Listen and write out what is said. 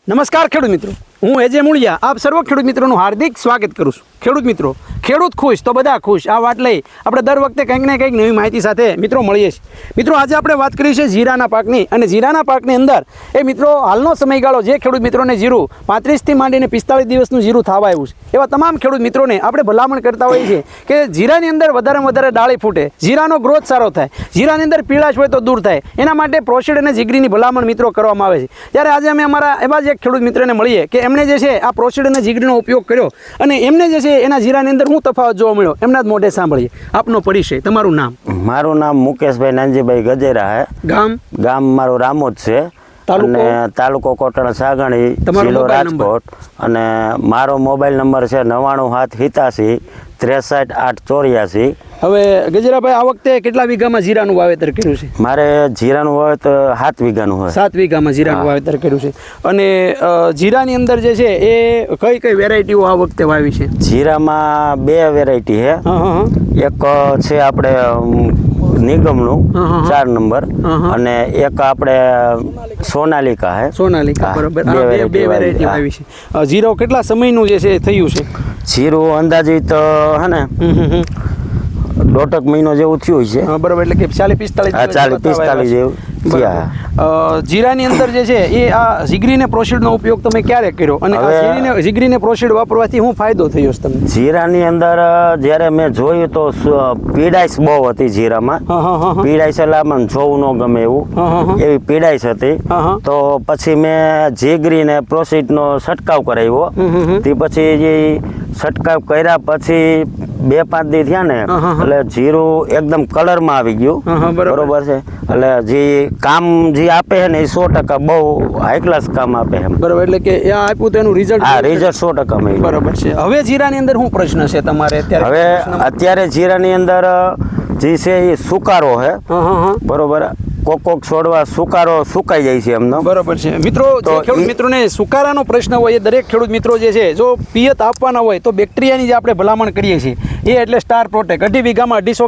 નમસ્કાર ખેડૂત મિત્રો, હું એજે મૂળિયા આપ સર્વ ખેડૂત મિત્રોનું હાર્દિક સ્વાગત કરું છું. ખેડૂત મિત્રો, ખેડૂત ખુશ તો બધા ખુશ. આ વાત લઈ આપણે દર વખતે કંઈક ને કંઈક નવી માહિતી સાથે મિત્રો મળીએ છીએ. મિત્રો, આજે આપણે વાત કરી છે જીરાના પાકની, અને જીરાના પાકની અંદર એ મિત્રો હાલનો સમયગાળો જે ખેડૂત મિત્રોને જીરું 35થી માંડીને 45 દિવસનું જીરું થવા આવ્યું છે, એવા તમામ ખેડૂત મિત્રોને આપણે ભલામણ કરતા હોઈએ છીએ કે જીરાની અંદર વધારેમાં વધારે ડાળી ફૂટે, જીરાનો ગ્રોથ સારો થાય, જીરાની અંદર પીળાશ હોય તો દૂર થાય, એના માટે પ્રોસીડ અને જીગરીની ભલામણ મિત્રો કરવામાં આવે છે. ત્યારે આજે અમે અમારા એવા જ એક ખેડૂત મિત્રને મળીએ કે એમણે જે છે આ પ્રોસીડ અને જીગરીનો ઉપયોગ કર્યો, અને એમને જે છે એના જીરાની અંદર શું તફાવત જોવા મળ્યો એમના જ મોઢે સાંભળીએ. આપનો પરિચય, તમારું નામ? મારું નામ મુકેશભાઈ નાનજીભાઈ ગજેરા છે. ગામ મારું રામોદ છે, અને તાલુકો કોટણ સાગણી, જિલ્લો રાજકોટ. અને મારો મોબાઈલ નંબર છે 99787 63884. હવે ગજરાભાઈ, આ વખતે કેટલા વીઘામાં જીરાનું વાવેતર કર્યું છે? મારે જીરાનું વાવેતર 7 વીઘાનું હોય. 7 વીઘામાં જીરાનું વાવેતર કર્યું છે. અને જીરાની અંદર જે છે એ કઈ કઈ વેરાયટીઓ આ વખતે વાવી છે? જીરામાં 2 વેરાયટી છે. એક છે આપણે નિગમનું 4 નંબર, અને એક આપણે સોનાલિકા છે. સોનાલિકા, બરોબર. આ બે વેરાયટી વાવી છે. જીરો કેટલા સમયનું જે છે થયું છે? જીરું અંદાજિત હે ને 1.5 મહિનો જેવું થયું છે. બરોબર, એટલે કે 40-45 જેવું. જીરાની અંદર જે છે એ આ જીગરીને પ્રોસીડનો ઉપયોગ તમે ક્યારે કર્યો, અને આ જીગરીને પ્રોસીડ વાપરવાથી શું ફાયદો થયો છે તમને? જીરાની અંદર જ્યારે મેં જોયું તો પીડાઈશ બહુ હતી જીરામાં. પીડાઈશ એટલે મને જોવું ન ગમે એવું, એવી પીડાઈશ હતી. તો પછી મેં જીગરીને પ્રોસીડનો છંટકાવ કરાવ્યો. તે પછી જે છંટકાવ કર્યા પછી 2-5 દી થયા ને, એટલે જીરું એકદમ કલરમાં આવી ગયું. બરોબર છે. એટલે જે કામ જે આપે છે ને એ 100% બહુ હાઈ ક્લાસ કામ આપે છે. બરોબર, એટલે કે આ આપ્યું તેનું રિઝલ્ટ? હા, રિઝલ્ટ 100% મળ્યું. બરોબર છે. હવે જીરાની અંદર શું પ્રશ્ન છે તમારે અત્યારે? હવે અત્યારે જીરાની અંદર જે છે એ સુકારો છે. બરોબર, કોક છોડવા સુકારો સુકાઈ જાય છે એમનો. બરોબર છે. મિત્રો, જે ખેડૂત મિત્રોને સુકારાનો પ્રશ્ન હોય એ દરેક ખેડૂત મિત્રો જે છે જો પિયત આપવાના હોય તો બેક્ટેરિયાની જે આપણે ભલામણ કરીએ છીએ એ એટલે સ્ટાર પ્રોટેક 2.5 વીઘામાં 250